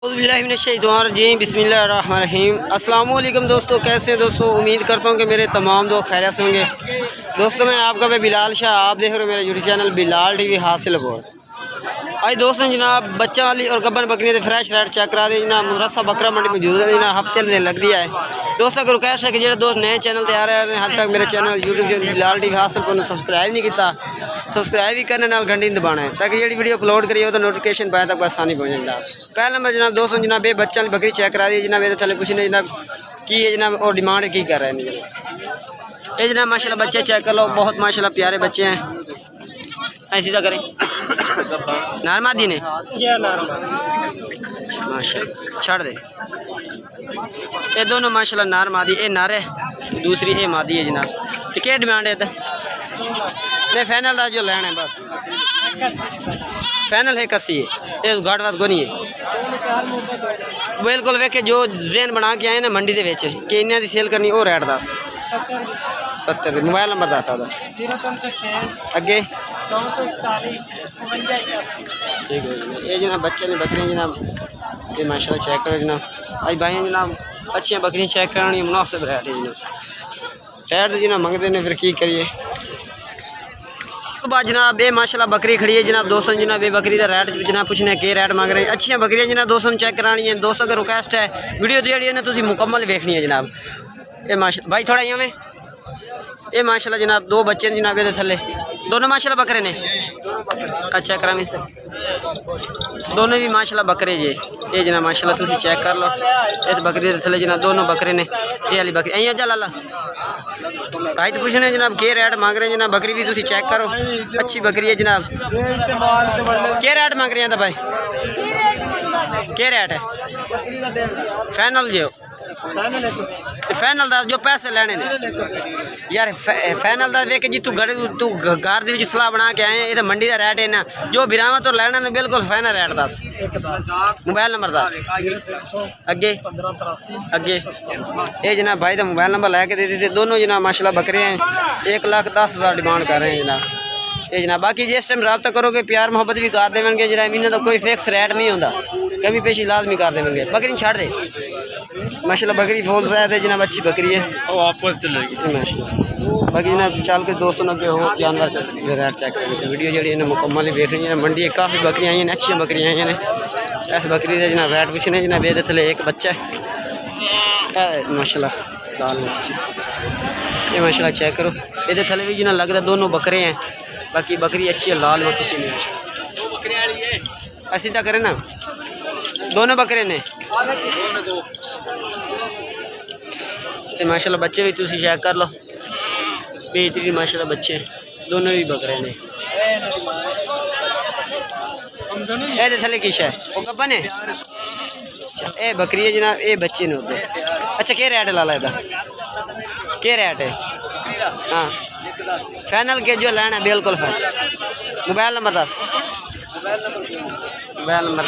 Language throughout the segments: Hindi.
बिस्मिल्लाहिर्रहमानिर्रहीम। अस्सलाम वालेकुम दोस्तों, कैसे हैं दोस्तों। उम्मीद करता हूँ कि मेरे तमाम दोस्त खैरियत से होंगे। दोस्तों मैं आपका बिलाल शाह, आप देख रहे हो मेरा यूट्यूब चैनल बिलाल टीवी हासिल बोल। आज दोस्तों जनाब बच्चा वाली और गब्बन बकरी से फ्रेश रेट चेक करा दे जनाब। मुरस्सा बकरा मंडी मौजूद है जनाब, हफ्ते ने लग दिया है दोस्तों। अगर रिक्वेस्ट है कि जो दोस्त नए चैनल तैयार है हाल तक मेरे चैनल यूट्यूब बिलाल टीवी हासिल को सब्सक्राइब नहीं किया, सब्सक्राइब भी करने नाल घंटी दबाना है ताकि जी वीडियो अपलोड करिए तो नोटिफिकेशन पाए तक आसानी पहुँच जनाब। पहला नंबर जनाब दोस्तों जनाब ये बच्चा वाली बकरी चेक करा दी जनाब। ये थले पूछने जनाब की है जनाब और डिमांड की कर रहे हैं ये जनाब। माशाल्लाह बच्चे चेक कर लो, बहुत माशाल्लाह प्यारे बच्चे हैं। ऐसी तो करें नारमादी ने माशाल्लाह छड़ दे। ये दोनों माशाल्लाह नारमादी, ये नार है दूसरी ये मादी है जनाब। तो क्या डिमांड है नहीं फाइनल का जो लेना है बस फाइनल है कसी है ये घाट वाट को नहीं है बिल्कुल। वेखे जो जेन बना के आए ना मंडी के कि इन्हें की सेल करनी वो रेट 10 70। मोबाइल नंबर 10 आता अगे ठीक है। ये जनाब बच्चे ने बकरियाँ जनाब ये माशाल्लाह चेक करो जनाब। आज भाई जनाब अच्छी बकरियाँ चेक करानी मुनासिब रेट है जनाब। रेट तो जनाब मंगते हैं फिर की करिए। तो बाद जनाब ये माशाल्लाह बकरी खड़ी है जनाब दोस्तों जनाब। ये बकरी का रेट जनाब पूछने के रेट मांग रहे हैं। अच्छी बकरियाँ जनाब दोस्तों चेक करानी है दोस्तों। अगर रिक्वेस्ट है वीडियो तो जी तुम मुकम्मल देखनी है जनाब। ये माशा भाई थोड़ा यहाँ में ये माशाल्लाह जनाब दो बच्चे ने जनाब ये थले दोनों माशाल्लाह बकरे ने अच्छा करा में दोनों भी माशाल्लाह बकरे ये जनाब माशाल्लाह तुम चेक कर लो। इस बकरी के थले जनाब दोनों बकरे ने ये वाली बकरी अं जा ला भाई तो पूछने जनाब के रेट मांग रहे हैं जनाब। बकरी भी तुम चेक करो अच्छी बकरी है जनाब। क्या रेट मांग रहे हैं भाई क्या रेट है फाइनल जो फाइनल दा जो पैसे लेने ने यार फाइनल दा देख जी तू घर सलाह बना के आए। ये तो मंडी का रेट है ना जो बिरावा तो लेना ना बिल्कुल फाइनल रेट 10। मोबाइल नंबर 10 अगे अगे ये जनाब भाई का मोबाइल नंबर लैके दे दी। दोनों जनाब माशाल्लाह बकरे हैं 1,10,000 डिमांड कर रहे हैं जनाब। ये जनाब बाकी जिस टाइम रब्ता करोगे प्यार मोहब्बत भी कर देंगे जनाब। इन्हें तो कोई फिक्स रेट नहीं होता, कभी पेशी लाजमी कर देंगे। बकरी छाड़ दे माशाल्लाह बकरी फूल ज़ायद है जनाब, अच्छी बकरी है वापस चलेगी माशाल्लाह। बाकी जनाब चल के दोस्तों अगे हो जानवर रेट चेक करेंगे। वीडियो जी मुकम्मल देख रही है मंडी काफ़ी बकरियाँ आई हैं, अच्छी बकरियाँ आई हैं। इस बकरी का जनाब रेट पूछने जनाब ये थले एक बच्चा है माशाल्लाह दाल बच्ची ये माशाल्लाह चेक करो। ये थले भी जनाब लगता दोनों बकरे हैं। बाकी बकरी अच्छी है लाल बकरी ऐसी तो करें ना दोनों बकरे ने तो माशाल्लाह बच्चे भी तुम चेक कर लो बेहतरीन माशाल्लाह बच्चे दोनों भी बकरे ने। ये थले किश है वो गब्बन है ये बकरी है जनाब। ये बच्चे ने होते अच्छा क्या रेट ला ला क्या रेट है हाँ फाइनल के जो लेना है बिल्कुल final. Mobile number 10 mobile number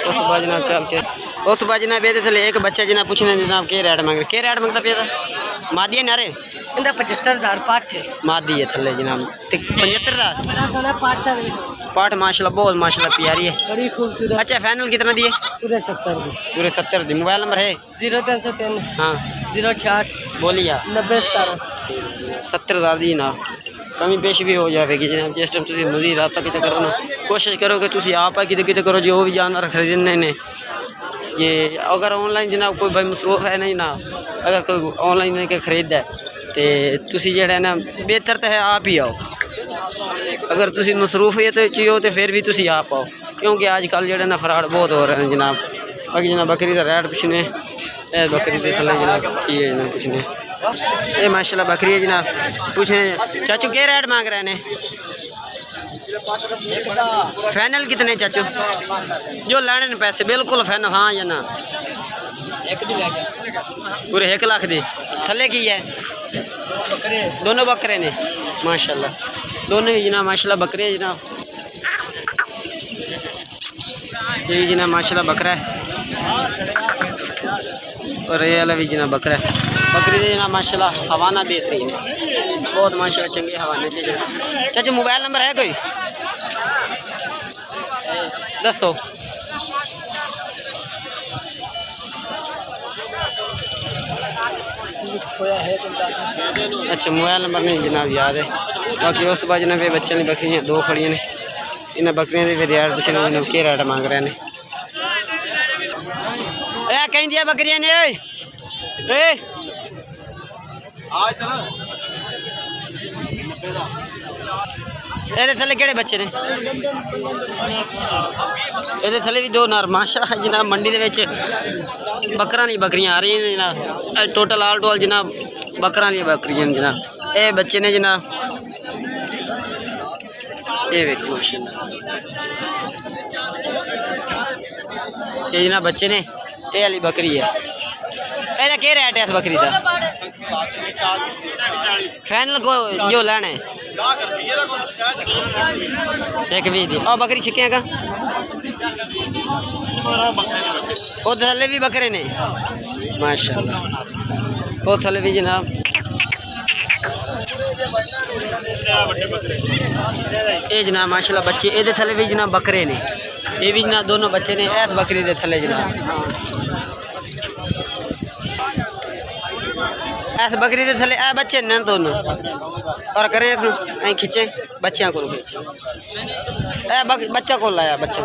उस बाद जनाब चल के उस बाद जनाब ये थले एक बच्चा जनाब पूछने जनाब क्या रेट मांग रहे क्या रेट मांगता पे मादी है नारे 75,000 पाठ मादी है थले जनाब 75,000 पाठ माशाल्लाह बहुत माशाल्लाह प्यारी है बड़ी खूबसूरत। अच्छा फाइनल कितना दिए पूरे 70 पूरे 70 दी। मोबाइल नंबर है 0303 हाँ 068 बोलिए 9017 70,000 दी ना कमी पेश भी हो जाएगी जनाब। जिस टाइम तुम मजीद रब्ता कितने करो ना कोशिश करो कि तुम आप कितने कितने करो जो भी जानवर खरीदने ने ये। अगर ऑनलाइन जनाब कोई भाई मसरूफ है नहीं ना अगर कोई ऑनलाइन के खरीद है तो तुम जो ना बेहतर तो है आप ही आओ। अगर तुम मसरूफियत हो तो फिर भी तुम आप आओ क्योंकि अजकल जो ना फराड बहुत हो रहे हैं जनाब। बाकी जनाब बकरी का रेट पूछने बकरी के थले जनाब की है जनाब पूछने ये माशाल्लाह बकरी है जनाब पूछने चाचू क्या रेट मांग रहे हैं फाइनल कितने चाचू जो लेने पैसे बिल्कुल फाइनल हाँ या ना पूरे 1 लाख दी थले की है दोनों बकरे ने माशाल्लाह दोनों ही जनाब माशाल्लाह बकरे जनाब। ये जनाब माशाल्लाह बकरा है और ये वाला भी जनाब बकरा है। बकरी ने जनाब माशाल्लाह हवाना देख रही है बहुत माशाल्लाह चंगे हवाने से। चाचा मोबाइल नंबर है कोई दसो खोया है तो अच्छा मोबाइल नंबर नहीं जनाब याद है। बाकी उस तो बाद जनाब ये बच्चों की बकरियाँ दो खड़ियाँ ने, इन्हें बकरियाँ के रेट पूछने जनाब के रेट मांग रहे हैं। कहीं दिया बकरियाँ ने ये थले केड़े बच्चे ने ये थले भी दो नर माशाल्लाह जनाब मंडी दे विच बकरां वाली बकरियां आ रही हैं जनाब। टोटल आल टोल जनाब बकरां वाली बकरियां जनाब। ये बच्चे ने जनाब ये देखो माशाल्लाह ये जनाब बच्चे ने ये वाली बकरी है। ਇਹਦਾ ਕੀ ਰੇਟ ਹੈ ਇਸ ਬੱਕਰੀ ਦਾ ਫਾਈਨਲ ਕੋ ਜੋ ਲੈਣਾ ਹੈ 120 ਦੀ। ਉਹ ਬੱਕਰੀ ਛਿੱਕਿਆਂ ਕਾ ਉਹ ਥੱਲੇ ਵੀ ਬੱਕਰੇ ਨੇ ਮਾਸ਼ਾਅੱਲਾ। ਉਹ ਥੱਲੇ ਵੀ ਜਨਾਬ ਇਹ ਜਨਾਬ ਮਾਸ਼ਾਅੱਲਾ ਬੱਚੇ ਇਹਦੇ ਥੱਲੇ ਵੀ ਜਨਾਬ ਬੱਕਰੇ ਨੇ। ਇਹ ਵੀ ਜਨਾਬ ਦੋਨੋਂ ਬੱਚੇ ਨੇ ਇਸ ਬੱਕਰੀ ਦੇ ਥੱਲੇ जनाब। ऐस बकरी के थले ए बच्चे ने दोनों और करें इसमें ऐ खींचे बच्चियां को खींचे ए बच्चा को लाया बच्चा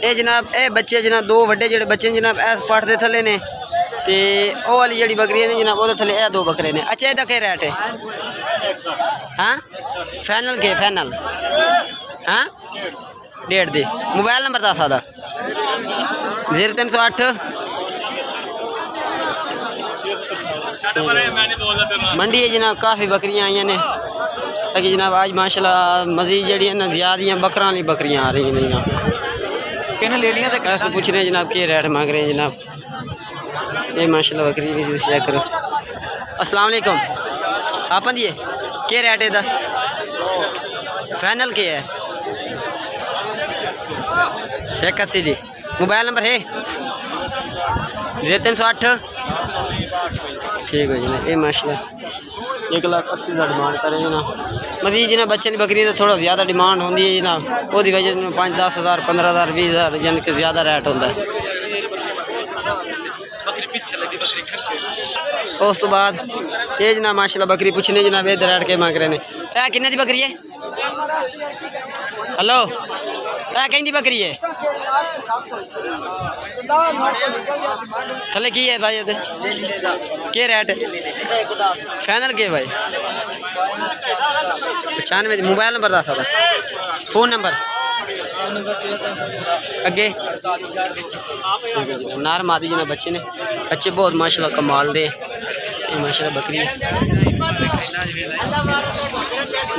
ए जनाब ए बच्चे जनाब दो वड्डे जेड़े बच्चे जनाब ऐस पाठ दे थले ने ते ओ वाली जेड़ी बकरी ने जनाब ओदे थले ए दो बकरे ने। अच्छा एदा के रेट है हां फाइनल के फाइनल हां 1.5 दे। मोबाइल नंबर दस आदा 0308 मंडी है जनाब काफ़ी बकरियां आई ने ताकि जनाब आज माशाल्लाह मजीद जड़ी ना ज़्यादा बकरां वाली बकरियां आ रही हैं जनाब। कहने ले लिया तो कैसे पूछ रहे हैं जनाब के रेट मांग रहे हैं जनाब। ये माशाल्लाह बकरी भी चेक करो। अस्सलाम वालेकुम आप दिए के रेट है फाइनल के है 81 दी। मोबाइल नंबर है 0308 ठीक है जनाब। ये माशाल्लाह 1,80,000 डिमांड करे जनाब। मजीद जनाब बच्चे की बकरी तो थोड़ा ज़्यादा डिमांड होती है जनाब। वो वजह 5-10 हज़ार 15,000 20,000 यानी कि ज़्यादा रेट होता है। उस तो बाद ये जनाब माशाल्लाह बकरी पूछने जनाब ये रेट के मांग रहे हैं। किन्ने दी बकरी है हेलो कहीं दी बकरी है थले की है भाई के रेट फाइनल के भाई 95। मोबाइल नंबर दस आता फोन नंबर अगे नार मादी जी ने बच्चे ने बच्चे बहुत माशाल्लाह कमाल दे माशाल्लाह बकरी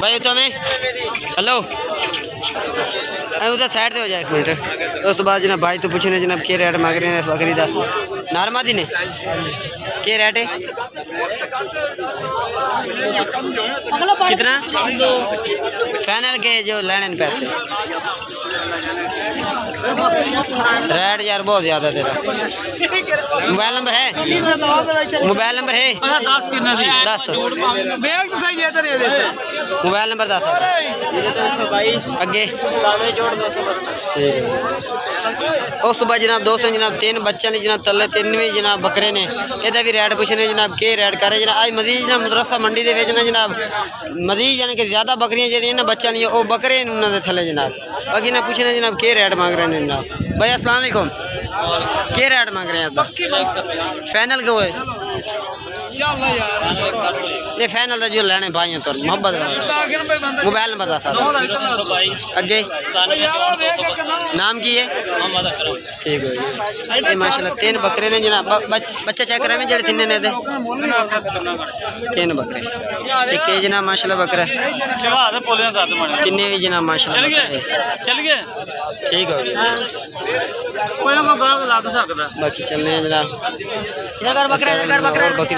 भाई तो हमें हेलो उधर साइड से हो जाए 1 मिनट। उस बाद जनाब भाई तो पूछने जनाब के रेट मांग रहे हैं बकरी का नार मादी ने के रेट है कितना फाइनल के जो लेने पैसे रेट यार बहुत ज़्यादा तेरा। मोबाइल नंबर है मोबाइल नंबर है 10 मोबाइल नंबर 10 अगे उस सुबह जनाब 200 जनाब 3 बच्चों ने जनाब तले 3 भी जनाब बकरे ने यदा भी रेट पूछने जनाब के रेट करे जनाब। आज मजीद जनाब मदरसा मंडी के बेचना जनाब मजीद यानी कि ज़्यादा बकरियां जी ना बच्चा नहीं वो बकरे उन्होंने थले जनाब। बाकी ना पूछने जनाब के रेट मांग रहे हैं जनाब। भाई अस्सलाम वालेकुम के रेट मांग रहे हैं फाइनल के हुए नहीं फाइनल जो लेने भाई तो मोहब्बत मोबाइल नंबर दस अगे नाम की है ठीक है माशाल्लाह 3 बकरे ने जनाब बच्चा चेक करा जेडे 3 ने 3 बकरे एक जनाब माशाल्लाह बकरा किन्ने भी जनाब माशाल्लाह ठीक है बाकी चलने जनाब बकरी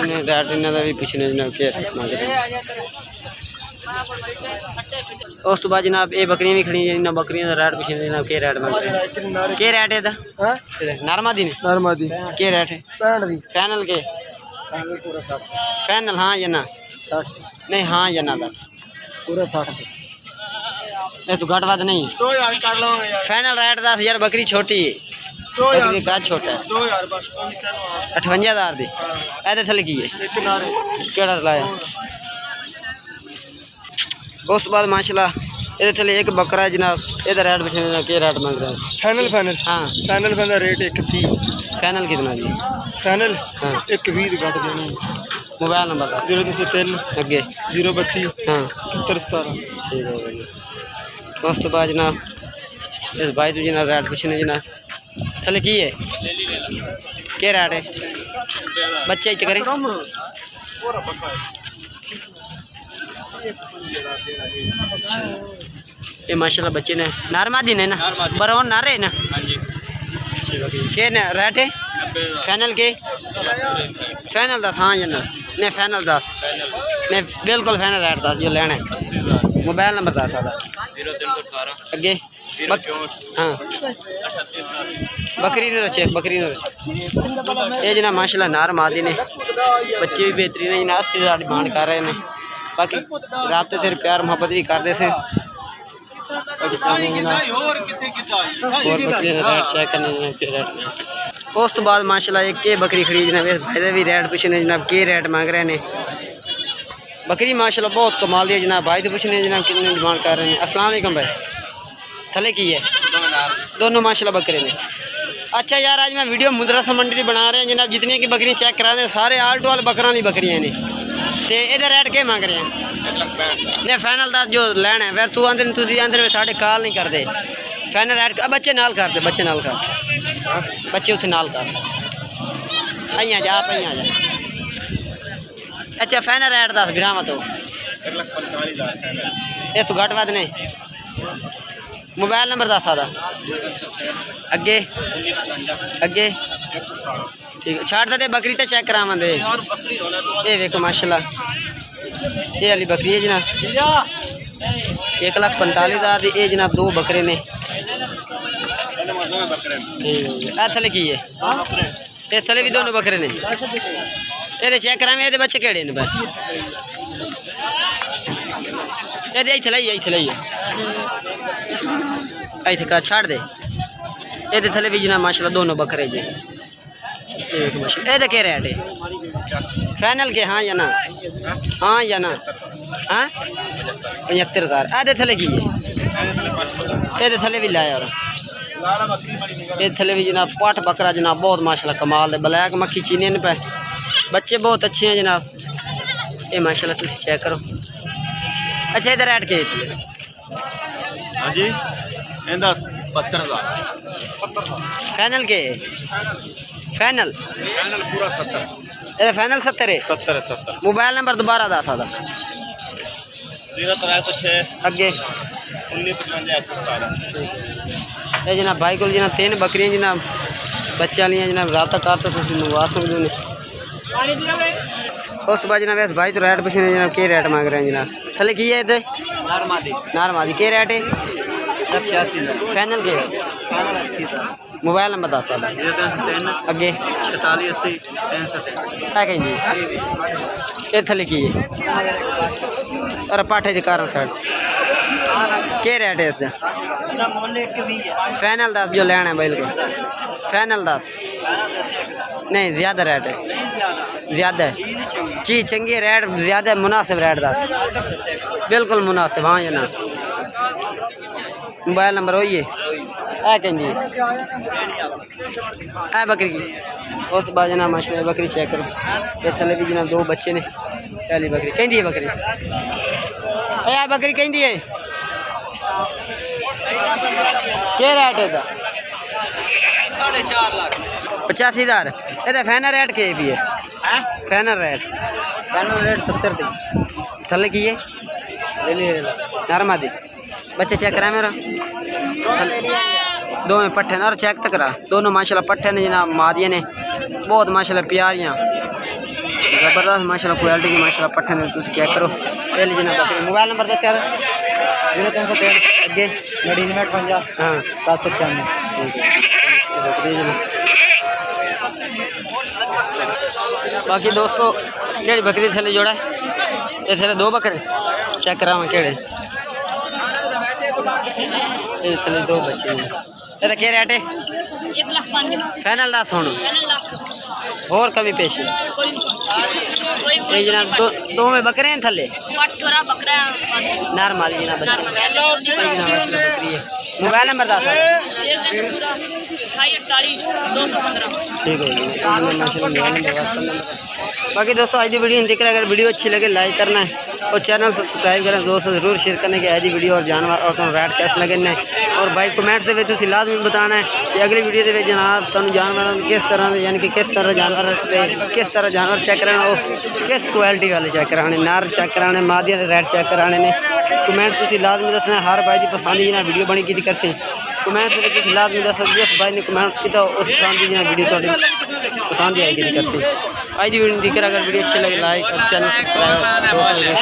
ने रेट इन्हों का भी पिछले जनाब के उस तो बाद जनाब ये बकरियां भी खड़ी इन्होंने बकरियों का रेट पिछले जनाब के रेट मांग रहे के रेट है नरमादी ने नरमादी के रेट है फाइनल के फाइनल हाँ या ना 60 नहीं हाँ या ना 10 पूरा 60 ये तो घट बात नहीं 2000 कर लो यार फाइनल रेट 10,000 बकरी छोटी है 2000 बकरी का छोटा है 2000 बस कोई कहनो 58,000 दी ਇਹਦੇ ਥੱਲੇ ਕੀ ਹੈ एक नारे ਕਿਹੜਾ ਲਾਇਆ ਉਸ ਤੋਂ ਬਾਅਦ ਮਾਸ਼ਾਅੱਲਾ ਇਹਦੇ ਥੱਲੇ ਇੱਕ ਬੱਕਰਾ ਹੈ ਜਨਾਬ ਇਹਦਾ ਰੇਟ ਪੁੱਛਣਾ ਕੀ ਰੇਟ ਮੰਗ ਰਹੇ ਹੋ फाइनल हाँ फाइनल का रेट 130 फाइनल कितना जी फाइनल हाँ 120 घट देनी मोबाइल नंबर बता 003 अगे 032 हाँ 77 ठीक है भाई उस तो बाद जनाब इस भाई तो जनाब रेट पूछने जनाब थले की है क्या रेट है बच्चे इतने करें ये माशाल्लाह बच्चे ने नारमादी ने ना बरौन नारे ना क्या रेट है फाइनल के फाइनल 10 हाँ जनाब नहीं फाइनल 10 नहीं बिल्कुल फाइनल रेट 10 जो लेना है मोबाइल नंबर 10 आधा 0318 अगे हाँ बकरी ने चेक बकरी ने ये जनाब माशाल्लाह नार मादी ने बच्चे भी बेहतरीन है जनाब 80,000 डिमांड कर रहे हैं बाकी रात से प्यार मोहब्बत भी करते से उस तो बाद माशाल्लाह एक के बकरी खड़ी जनाब इस भाई भी रेट पूछने जनाब के रेट मांग रहे हैं बकरी माशाल्लाह बहुत कमाल दी है जनाब भाई तो पूछने जनाब कितने डिमांड कर रहे हैं अस्सलाम वालेकुम भाई थले की है दोनों माशाल्लाह बकरे ने अच्छा यार आज मैं वीडियो मुदरसा मंडी की बना रहे हैं जनाब जितनी की बकरी चेक करा रहे हैं सारे आल टू आल बकरा की बकरियाँ ने तो इधर रेट क्या मांग रहे हैं नहीं फाइनल का जो लैना है फिर तू आंदे तुम आंदे साढ़े कॉल नहीं करते फाइनल रेट बच्चे नाल कर दे बच्चे नाल कर बच्चे उसे नाल कर अइया जा आप अइया जा अच्छा फाइनल रेट 10 ग्राम तो 1,45,000 ये तो घट बात नहीं मोबाइल नंबर 10 आधा अगे अगे ठीक है छाड़ दे बकरी तो चेक करावा दे ये देखो माशाल्लाह ये वाली बकरी है जनाब 1,45,000 दी ये जनाब 2 बकरे ने थले की है इस थले भी दोनों बकरे ने ये चेक करावे ये बच्चे केड़े ने ये थले का छाड़ दे ये थले भी जनाब माशाल्लाह दोनों बकरे जी ये क्या रेट है फाइनल के हाँ या ना हाँ 75,000 आधे थले की है ये थले भी लाया और ये थले भी जनाब पाठ बकरा जनाब बहुत माशाल्लाह कमाल है ब्लैक मक्खी चीने ने पे बच्चे बहुत अच्छे हैं जनाब ये माशाल्लाह तुम चेक करो अच्छा इधर रेट के हाँ जी 72,000 फाइनल के फाइनल पूरा 70 ये फाइनल 70 है 70 मोबाइल नंबर दोबारा 10 आधा 0306 अगे 1955 ये जनाब भाई को जनाब 3 बकरियां जनाब बच्चे वाली जनाब रात कर तो मंगवा सकते हो उस बाद जनाब इस भाई तो रेट पूछने जनाब के रेट मांग रहे हैं जनाब थले की है इधर नारमादी के रेट है 85,000 फाइनल के मोबाइल नंबर 10 आधा अगे 4680 है कहीं जी ये थले की है और पाठे के कारण साइड के रेट है इसका फाइनल 10 जो लेना है बिल्कुल फाइनल 10 नहीं ज़्यादा रेट है ज़्यादा है चीज़ चंगी रेट ज़्यादा है मुनासिब रेट 10 बिल्कुल मुनासिब हाँ या ना मोबाइल नंबर वही है कहीं है बकरी की उस बाद जनाब माशाल्लाह बकरी चेक करो ये थले भी जनाब 2 बच्चे ने पहली बकरी कहीं है बकरी बकरी कहीं है क्या रेट है 85,000 ये फाइनल रेट के भी है फाइनल रेट 70 दी थले की है नारमादी बच्चे चेक करा मेरा 2 में पट्ठे और चेक तक करा दोनों माशाल्लाह पट्ठे ने जनाब मादिया ने बहुत माशाल्लाह प्यारियाँ ज़बरदस्त माशाल्लाह क्वालिटी की माशाल्लाह पट्ठे ने तुम चेक करो पहले जनाब मोबाइल नंबर 10 याद 0303 अगे 9950 हाँ 796 बाकी दोस्तों केड़ी बकरी थले जोड़ा ये थले 2 बकरे चेक करावा केड़े ਇਹ ਥੱਲੇ ਦੋ ਬੱਚੇ ਨੇ ਇਹਦਾ ਕੀ ਰੇਟ ਹੈ 1,05,000 ਫਾਈਨਲ ਦੱਸ ਹੁਣ फाइनल लाख ਹੋਰ ਕਮੀ ਪੇਸ਼ੀ कोई ਇਹ ਜਨਾਬ ਦੋਵੇਂ ਬੱਕਰੇ ਨੇ ਥੱਲੇ पट छोरा बकरा नॉर्मल जनाब बच्चे नॉर्मल ये जनाब असली बकरी है मोबाइल नंबर दस पूरा 2848 215 ठीक है जी बाकी दोस्तों आज की वीडियो दिख रहा है अगर वीडियो अच्छी लगे लाइक करना है और चैनल सब्सक्राइब करना दोस्तों जरूर शेयर करने की आज वीडियो और जानवर और तुम रेट कैसे लगे ने और भाई कमेंट से तुम लाजमी बताना है कि अगली वीडियो के जनाब तुम जानवर किस तरह यानी कि किस तरह जानवर किस तरह जानवर चेक कराना वो किस क्वालिटी वाले चेक कराने नार चेक कराने मादिया के रेट चेक कराने ने कमेंट तुम लाजमी दसना हर भाई की पसंद की वीडियो बनी की कर कमेंट लाजमी दस जिस भाई ने कमेंट्स किया उस पसंद की वीडियो थोड़ी पसंद ही आएगी कर आज की वीडियो दिख रहा अगर वीडियो अच्छी लगे लाइक और चैनल सब्सक्राइब